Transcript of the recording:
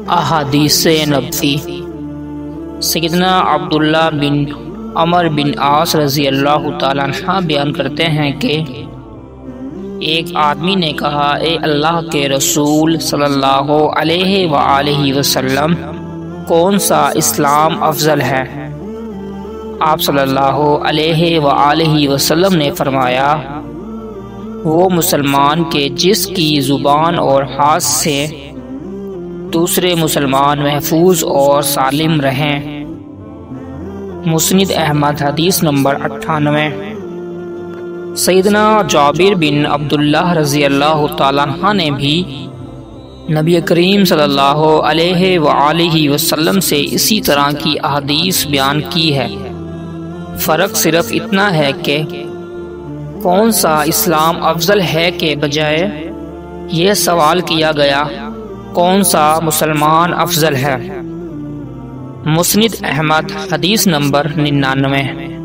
احادیث نبوی۔ سیدنا عبداللہ بن عمر بن عاص رضی اللہ تعالیٰ عنہ بیان کرتے ہیں کہ ایک آدمی نے کہا، اے اللہ کے رسول صلی اللہ علیہ وآلہ وسلم، کون سا اسلام افضل ہے؟ آپ صلی اللہ علیہ وآلہ وسلم نے فرمایا، وہ مسلمان کے جس کی زبان اور ہاتھ سے دوسرے مسلمان محفوظ اور سالم رہیں۔ مسند احمد حدیث نمبر 98۔ سیدنا جابر بن عبداللہ رضی اللہ تعالیٰ عنہ نے بھی نبی کریم صلی اللہ علیہ وآلہ وسلم سے اسی طرح کی احادیث بیان کی ہے۔ فرق صرف اتنا ہے کہ کون سا اسلام افضل ہے کے بجائے یہ سوال کیا گیا کون سا مسلمان افضل ہے۔ مسند احمد حدیث نمبر 99۔